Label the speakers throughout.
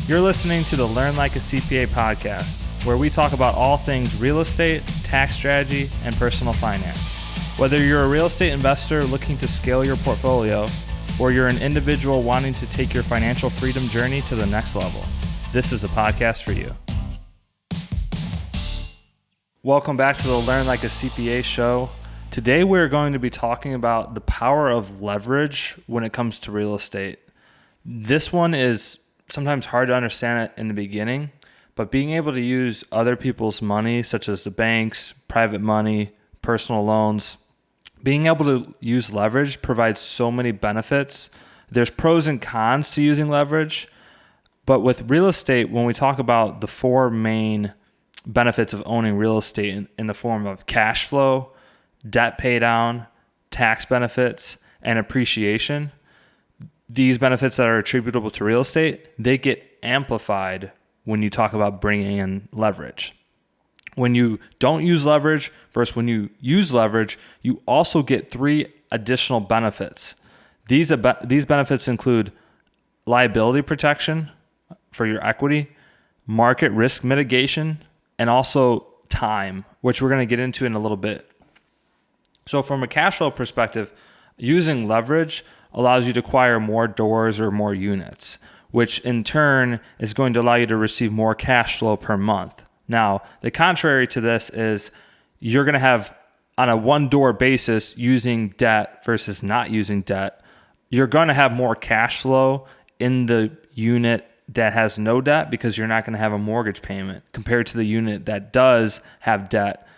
Speaker 1: You're listening to the Learn Like a CPA podcast, where we talk about all things real estate, tax strategy, and personal finance. Whether you're a real estate investor looking to scale your portfolio, or you're an individual wanting to take your financial freedom journey to the next level, this is a podcast for you. Welcome back to the Learn Like a CPA show. Today we're going to be talking about the power of leverage when it comes to real estate. This one is sometimes hard to understand it in the beginning, but being able to use other people's money, such as the banks, private money, personal loans, being able to use leverage provides so many benefits. There's pros and cons to using leverage, but with real estate, when we talk about the four main benefits of owning real estate in the form of cash flow, debt pay down, tax benefits, and appreciation, these benefits that are attributable to real estate, they get amplified when you talk about bringing in leverage. When you don't use leverage versus when you use leverage, you also get three additional benefits. These benefits include liability protection for your equity, market risk mitigation, and also time, which we're going to get into in a little bit. So from a cash flow perspective, using leverage allows you to acquire more doors or more units, which in turn is going to allow you to receive more cash flow per month. Now, the contrary to this is you're going to have, on a one-door basis, using debt versus not using debt, you're going to have more cash flow in the unit that has no debt because you're not going to have a mortgage payment compared to the unit that does have debt.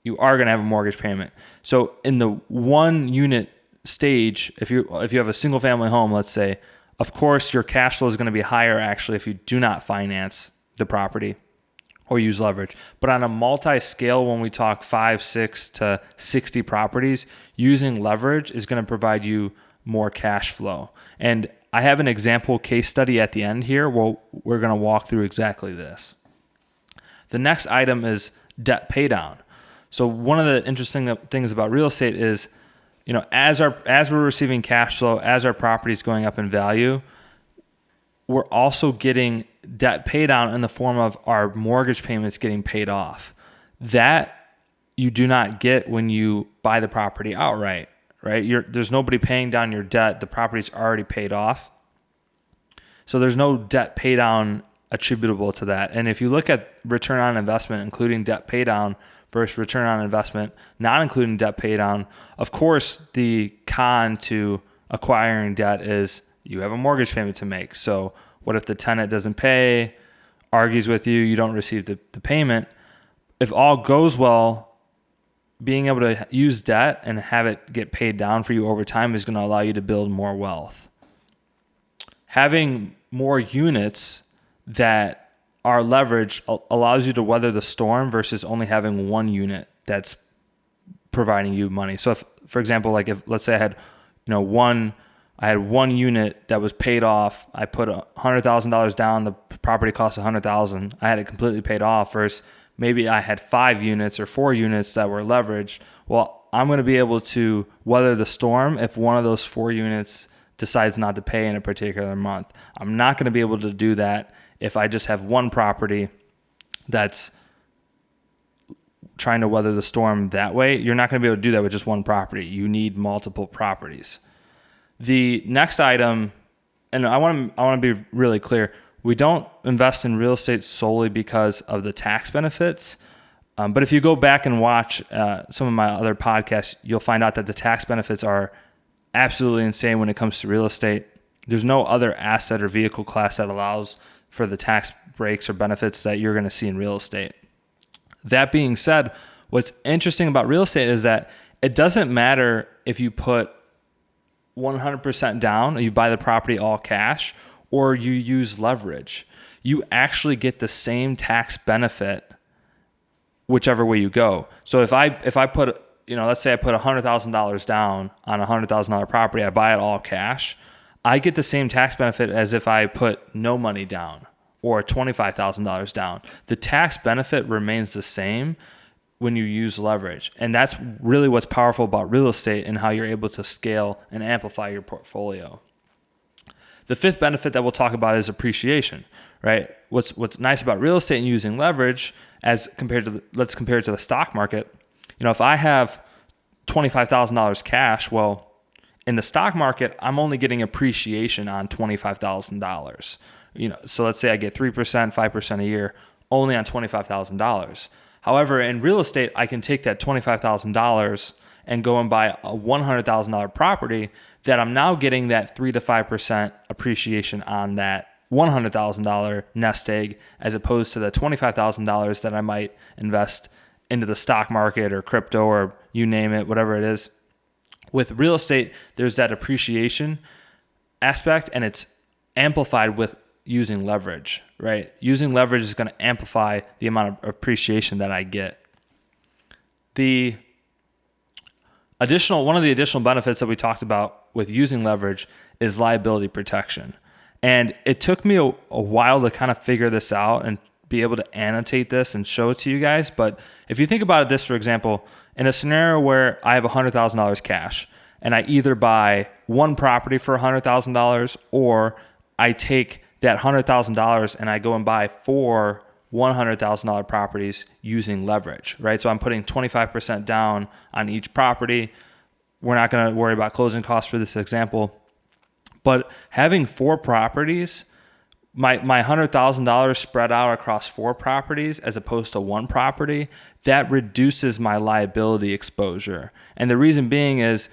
Speaker 1: You are going to have a mortgage payment. So in the one unit stage, if you have a single family home, let's say, of course your cash flow is going to be higher actually if you do not finance the property or use leverage. But on a multi-scale, when we talk 5, 6 to 60 properties, using leverage is going to provide you more cash flow. And I have an example case study at the end here where we're going to walk through exactly this. The next item is debt pay down. So one of the interesting things about real estate is, as we're receiving cash flow, as our property is going up in value, we're also getting debt pay down in the form of our mortgage payments getting paid off. That you do not get when you buy the property outright, right? There's nobody paying down your debt. The property's already paid off. So there's no debt pay down attributable to that. And if you look at return on investment, including debt pay down versus return on investment, not including debt pay down, of course, the con to acquiring debt is you have a mortgage payment to make. So what if the tenant doesn't pay, argues with you, you don't receive the payment? If all goes well, being able to use debt and have it get paid down for you over time is going to allow you to build more wealth. Having more units that are leveraged allows you to weather the storm versus only having one unit that's providing you money. So if, for example, let's say I had one unit that was paid off. I put $100,000 down. The property cost $100,000. I had it completely paid off. Versus maybe I had 5 units or 4 units that were leveraged. Well, I'm going to be able to weather the storm if one of those 4 units decides not to pay in a particular month. I'm not going to be able to do that if I just have one property that's trying to weather the storm that way. You're not going to be able to do that with just one property. You need multiple properties. The next item, and I want to be really clear, we don't invest in real estate solely because of the tax benefits. But if you go back and watch some of my other podcasts, you'll find out that the tax benefits are absolutely insane when it comes to real estate. There's no other asset or vehicle class that allows for the tax breaks or benefits that you're going to see in real estate. That being said, what's interesting about real estate is that it doesn't matter if you put 100% down, or you buy the property all cash, or you use leverage. You actually get the same tax benefit whichever way you go. So if I put, let's say I put $100,000 down on a $100,000 property, I buy it all cash, I get the same tax benefit as if I put no money down or $25,000 down. The tax benefit remains the same when you use leverage. And that's really what's powerful about real estate and how you're able to scale and amplify your portfolio. The fifth benefit that we'll talk about is appreciation, right? What's nice about real estate and using leverage as compared to let's compare it to the stock market. If I have $25,000 cash, well, in the stock market, I'm only getting appreciation on $25,000. So let's say I get 3%, 5% a year only on $25,000. However, in real estate, I can take that $25,000 and go and buy a $100,000 property that I'm now getting that 3 to 5% appreciation on that $100,000 nest egg, as opposed to the $25,000 that I might invest into the stock market or crypto or you name it, whatever it is. With real estate, there's that appreciation aspect, and it's amplified with using leverage, right? Using leverage is going to amplify the amount of appreciation that I get. One of the additional benefits that we talked about with using leverage is liability protection. And it took me a while to kind of figure this out and be able to annotate this and show it to you guys. But if you think about this, for example, in a scenario where I have $100,000 cash and I either buy one property for $100,000 or I take that $100,000 and I go and buy 4 $100,000 properties using leverage, right? So I'm putting 25% down on each property. We're not going to worry about closing costs for this example, but having 4 properties, my $100,000 spread out across 4 properties as opposed to 1 property, that reduces my liability exposure. And the reason being is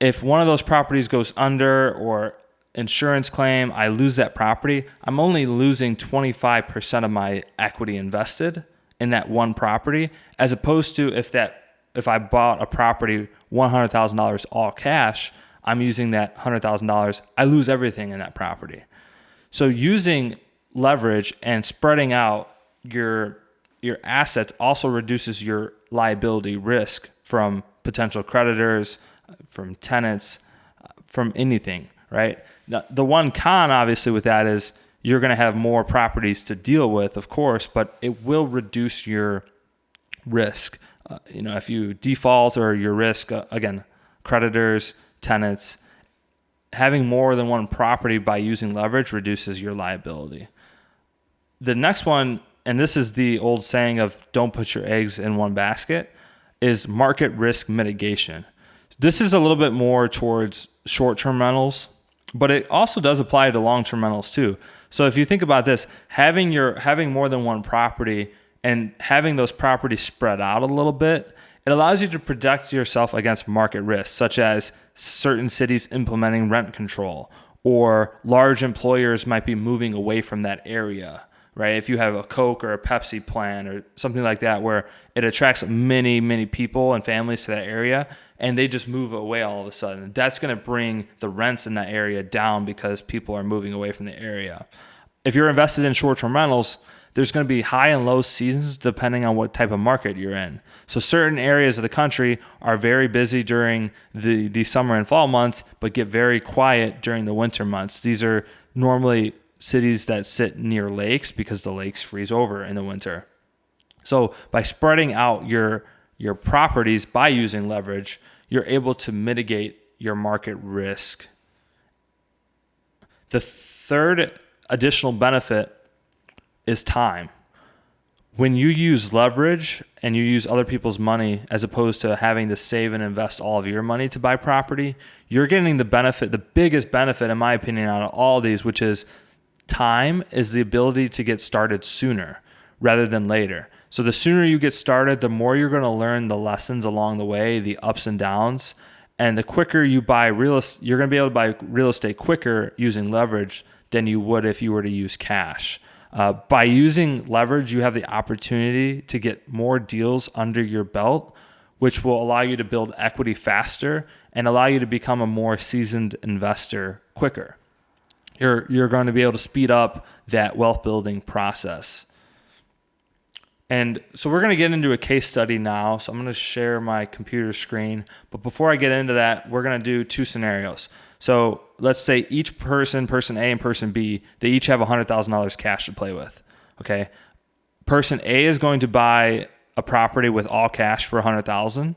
Speaker 1: if one of those properties goes under or insurance claim, I lose that property, I'm only losing 25% of my equity invested in that one property, as opposed to if I bought a property $100,000 all cash, I'm using that $100,000, I lose everything in that property. So using leverage and spreading out your assets also reduces your liability risk from potential creditors, from tenants, from anything, right? Now, the one con, obviously, with that is you're going to have more properties to deal with, of course, but it will reduce your risk. If you default or your risk, again, creditors, tenants, having more than one property by using leverage reduces your liability. The next one, and this is the old saying of don't put your eggs in one basket, is market risk mitigation. This is a little bit more towards short-term rentals, but it also does apply to long-term rentals too. So if you think about this, having more than one property and having those properties spread out a little bit, it allows you to protect yourself against market risks, such as certain cities implementing rent control, or large employers might be moving away from that area, right? If you have a Coke or a Pepsi plant or something like that, where it attracts many, many people and families to that area, and they just move away all of a sudden, that's going to bring the rents in that area down because people are moving away from the area. If you're invested in short-term rentals, there's going to be high and low seasons depending on what type of market you're in. So certain areas of the country are very busy during the summer and fall months, but get very quiet during the winter months. These are normally cities that sit near lakes because the lakes freeze over in the winter. So by spreading out your properties by using leverage, you're able to mitigate your market risk. The third additional benefit is time. When you use leverage and you use other people's money as opposed to having to save and invest all of your money to buy property, you're getting the benefit, the biggest benefit in my opinion out of all of these, which is time, is the ability to get started sooner rather than later. So the sooner you get started, the more you're going to learn the lessons along the way, the ups and downs, and the quicker you buy you're going to be able to buy real estate quicker using leverage than you would if you were to use cash. By using leverage, you have the opportunity to get more deals under your belt, which will allow you to build equity faster and allow you to become a more seasoned investor quicker. You're going to be able to speed up that wealth building process. And so we're going to get into a case study now. So I'm going to share my computer screen. But before I get into that, we're going to do 2 scenarios. So let's say each person A and person B, they each have $100,000 cash to play with. Okay. Person A is going to buy a property with all cash for $100,000.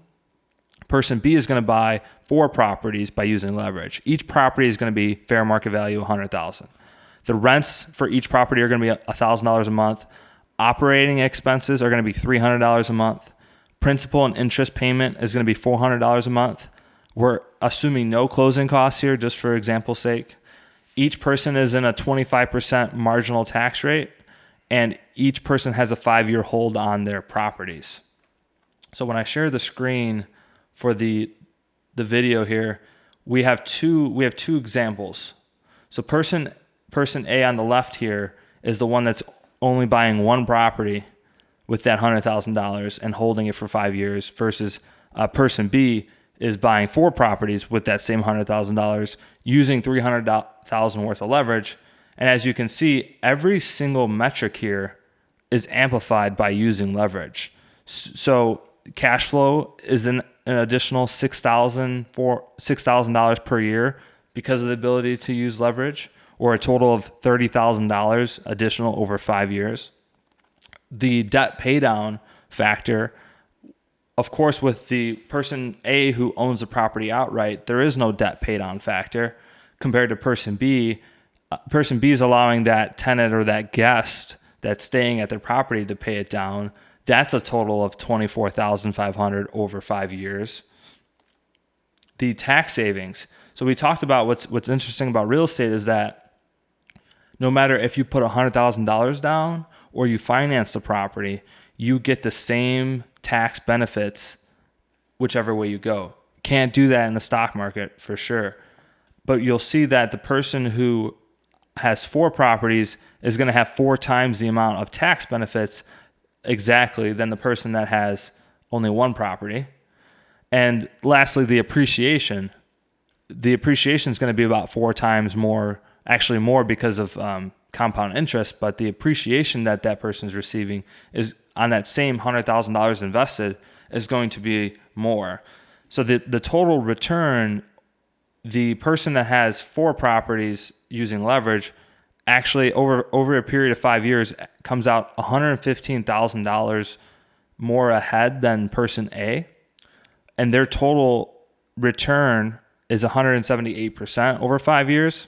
Speaker 1: Person B is going to buy 4 properties by using leverage. Each property is going to be fair market value $100,000. The rents for each property are going to be $1,000 a month. Operating expenses are going to be $300 a month. Principal and interest payment is going to be $400 a month. We're assuming no closing costs here, just for example's sake. Each person is in a 25% marginal tax rate, and each person has a 5-year hold on their properties. So when I share the screen for the video here, we have two examples. So person A on the left here is the one that's only buying one property with that $100,000 and holding it for 5 years, versus person B is buying 4 properties with that same $100,000 using $300,000 worth of leverage. And as you can see, every single metric here is amplified by using leverage. So cash flow is an additional $6,000 per year because of the ability to use leverage, or a total of $30,000 additional over 5 years. The debt paydown factor, of course, with the person A who owns the property outright, there is no debt paydown factor compared to person B. Person B is allowing that tenant or that guest that's staying at their property to pay it down. That's a total of $24,500 over 5 years. The tax savings. So we talked about what's interesting about real estate is that no matter if you put $100,000 down or you finance the property, you get the same tax benefits whichever way you go. Can't do that in the stock market for sure. But you'll see that the person who has 4 properties is going to have 4 times the amount of tax benefits exactly than the person that has only 1 property. And lastly, the appreciation. The appreciation is going to be about 4 times more, actually more because of compound interest, but the appreciation that person is receiving is on that same $100,000 invested is going to be more. So the total return, the person that has 4 properties using leverage, actually over a period of 5 years comes out $115,000 more ahead than person A, and their total return is 178% over 5 years,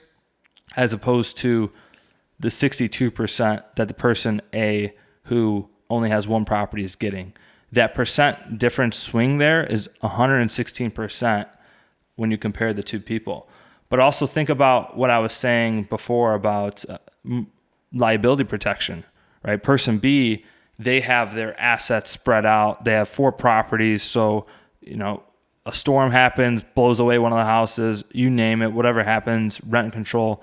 Speaker 1: as opposed to the 62% that the person A who only has 1 property is getting. That percent difference swing there is 116% when you compare the two people. But also think about what I was saying before about liability protection, right? Person B, they have their assets spread out. They have 4 properties. So, a storm happens, blows away one of the houses, you name it, whatever happens, rent control.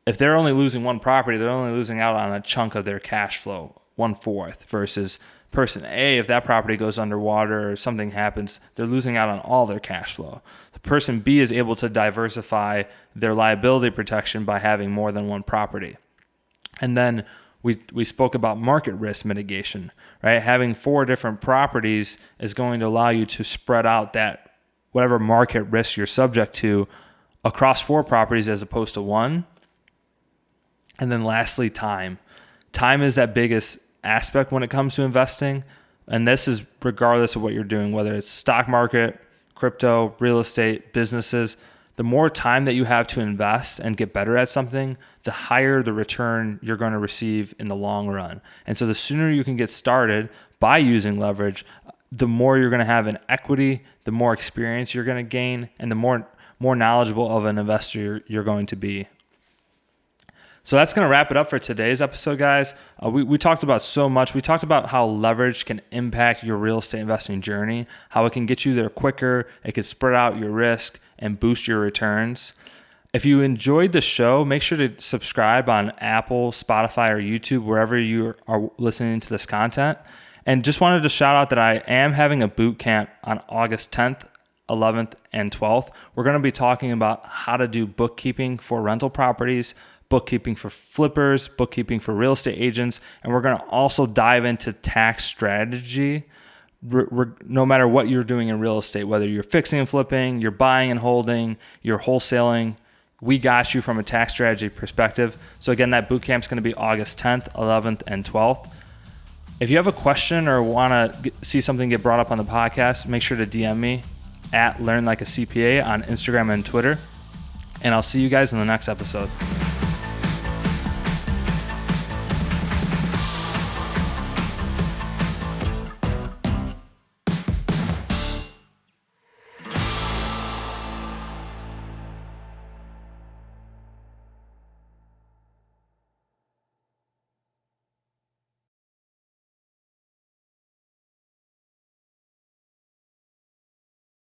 Speaker 1: If they're only losing 1 property, they're only losing out on a chunk of their cash flow, 1/4, versus person A, if that property goes underwater or something happens, they're losing out on all their cash flow. The person B is able to diversify their liability protection by having more than 1 property. And then we spoke about market risk mitigation, right? Having 4 different properties is going to allow you to spread out that whatever market risk you're subject to across 4 properties as opposed to 1. And then lastly, time. Time is that biggest aspect when it comes to investing. And this is regardless of what you're doing, whether it's stock market, crypto, real estate, businesses. The more time that you have to invest and get better at something, the higher the return you're going to receive in the long run. And so the sooner you can get started by using leverage, the more you're going to have in equity, the more experience you're going to gain, and the more knowledgeable of an investor you're going to be. So that's going to wrap it up for today's episode, guys. We talked about so much. We talked about how leverage can impact your real estate investing journey, how it can get you there quicker, it can spread out your risk and boost your returns. If you enjoyed the show, make sure to subscribe on Apple, Spotify, or YouTube, wherever you are listening to this content. And just wanted to shout out that I am having a boot camp on August 10th, 11th, and 12th. We're going to be talking about how to do bookkeeping for rental properties, bookkeeping for flippers, bookkeeping for real estate agents, and we're going to also dive into tax strategy. No matter what you're doing in real estate, whether you're fixing and flipping, you're buying and holding, you're wholesaling, we got you from a tax strategy perspective. So again, that boot camp is going to be August 10th, 11th, and 12th. If you have a question or want to see something get brought up on the podcast, make sure to DM me at LearnLikeACPA on Instagram and Twitter. And I'll see you guys in the next episode.